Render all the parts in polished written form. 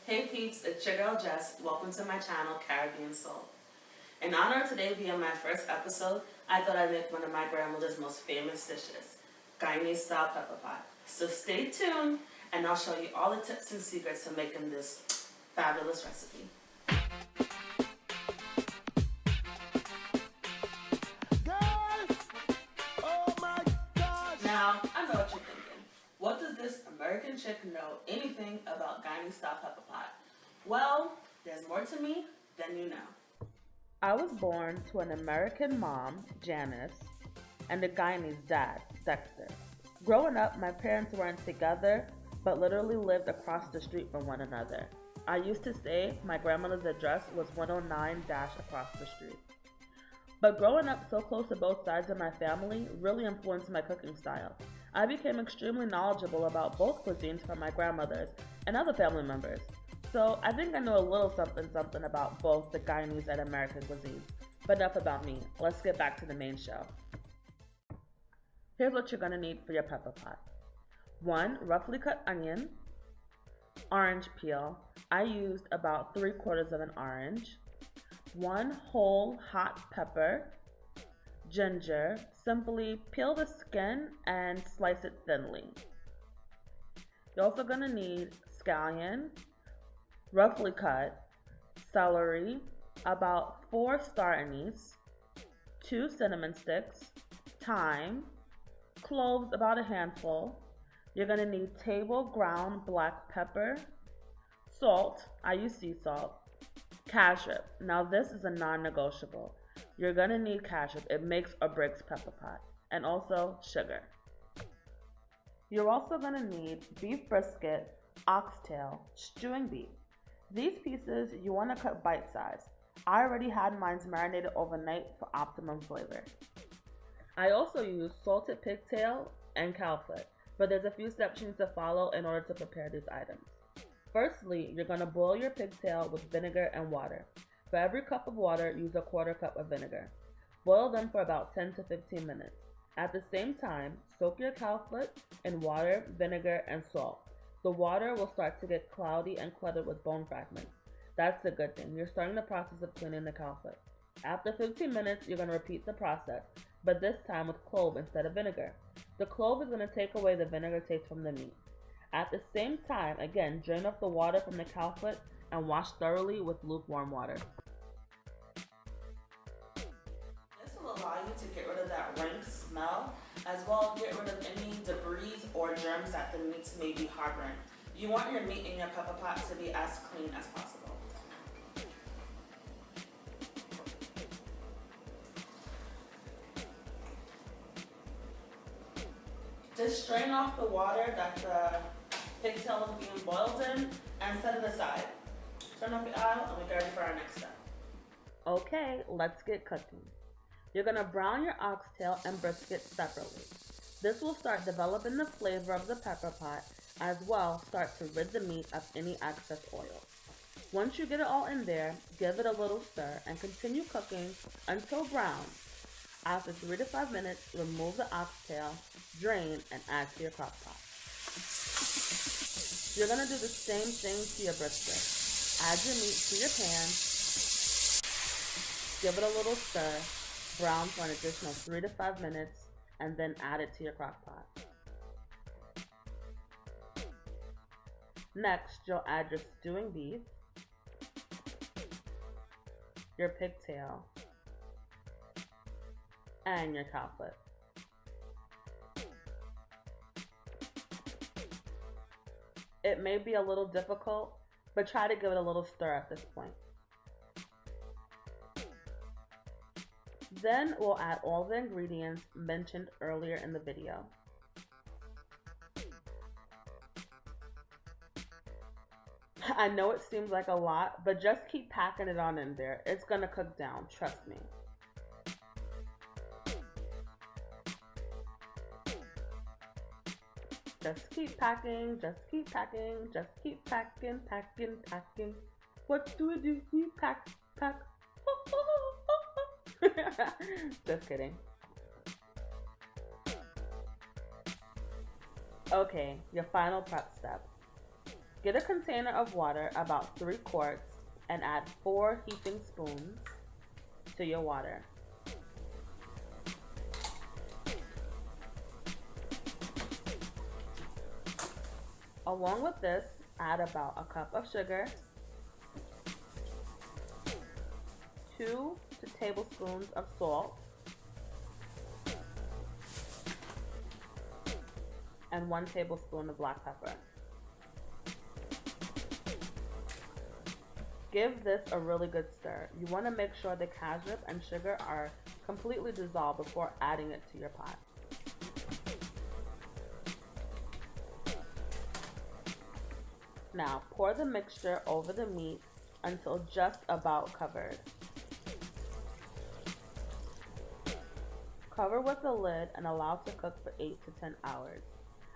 Hey peeps, it's your girl Jess. Welcome to my channel, Caribbean Soul. In honor of today being my first episode, I thought I'd make one of my grandmother's most famous dishes, Guyanese style pepper pot. So stay tuned and I'll show you all the tips and secrets to making this fabulous recipe. Girls! Oh my gosh! Now, I know what you're thinking. What does this American chick know anything about Guyanese style pepper pot? Well, there's more to me than you know. I was born to an American mom, Janice, and a Guyanese dad, Dexter. Growing up, my parents weren't together, but literally lived across the street from one another. I used to say my grandmother's address was 109 across the street. But growing up so close to both sides of my family really influenced my cooking style. I became extremely knowledgeable about both cuisines from my grandmothers and other family members. So I think I know a little something about both the Guyanese and American cuisines. But enough about me. Let's get back to the main show. Here's what you're going to need for your pepper pot. 1 roughly cut onion, orange peel. I used about 3/4 of an orange. 1 whole hot pepper, ginger. Simply peel the skin and slice it thinly. You're also going to need scallion, roughly cut, celery, about 4 star anise, 2 cinnamon sticks, thyme, cloves about a handful. You're going to need table ground black pepper, salt, I use sea salt, catsup. Now this is a non-negotiable. You're going to need catsup. It makes or breaks pepper pot. And also sugar. You're also going to need beef brisket, oxtail, stewing beef. These pieces you want to cut bite size. I already had mine marinated overnight for optimum flavor. I also use salted pigtail and cowfoot, but there's a few steps you need to follow in order to prepare these items. Firstly, you're going to boil your pigtail with vinegar and water. For every cup of water, use a 1/4 cup of vinegar. Boil them for about 10 to 15 minutes. At the same time, soak your cowfoot in water, vinegar, and salt. The water will start to get cloudy and cluttered with bone fragments. That's a good thing. You're starting the process of cleaning the cowfoot. After 15 minutes, you're going to repeat the process, but this time with clove instead of vinegar. The clove is going to take away the vinegar taste from the meat. At the same time, again, drain off the water from the cowfoot and wash thoroughly with lukewarm water. This will allow you to get rid of that rank smell, as well as get rid of any debris or germs that the meats may be harboring. You want your meat in your pepper pot to be as clean as possible. Just strain off the water that the pigtail is being boiled in and set it aside. Turn off the oil and we get ready for our next step. Okay, let's get cooking. You're going to brown your oxtail and brisket separately. This will start developing the flavor of the pepper pot, as well start to rid the meat of any excess oil. Once you get it all in there, give it a little stir and continue cooking until brown. After 3 to 5 minutes, remove the oxtail, drain, and add to your crock pot. You're going to do the same thing to your brisket. Add your meat to your pan, give it a little stir, brown for an additional 3 to 5 minutes, and then add it to your crock pot. Next, you'll add your stewing beef, your pigtail, and your cowfoot. It may be a little difficult, but try to give it a little stir at this point. Then we'll add all the ingredients mentioned earlier in the video. I know it seems like a lot, but just keep packing it on in there. It's gonna cook down, trust me. Just keep packing, just keep packing, just keep packing, packing, packing. What do we do? We pack, pack. Just kidding. Okay, your final prep step. Get a container of water about 3 quarts and add 4 heaping spoons to your water. Along with this, add about a cup of sugar, 2 tablespoons of salt, and 1 tablespoon of black pepper. Give this a really good stir. You want to make sure the cashew and sugar are completely dissolved before adding it to your pot. Now pour the mixture over the meat until just about covered. Cover with a lid and allow to cook for 8 to 10 hours.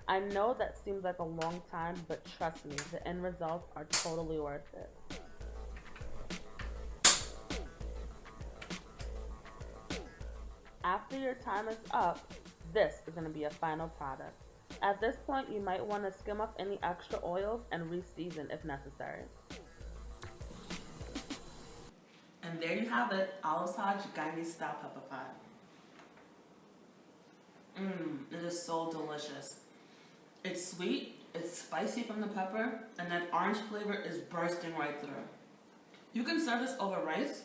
I know that seems like a long time, but trust me, the end results are totally worth it. After your time is up, this is going to be a final product. At this point, you might want to skim off any extra oils and reseason if necessary. And there you have it, Olive Hajj Guyanese style pepper pot. It is so delicious. It's sweet, it's spicy from the pepper, and that orange flavor is bursting right through. You can serve this over rice,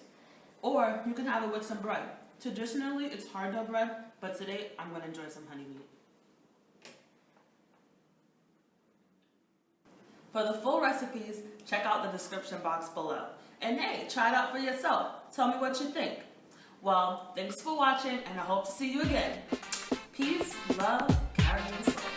or you can have it with some bread. Traditionally, it's hard dough bread, but today I'm going to enjoy some honey wheat. For the full recipes, check out the description box below. And hey, try it out for yourself. Tell me what you think. Well, thanks for watching, and I hope to see you again. Peace, love, Caribbean soul.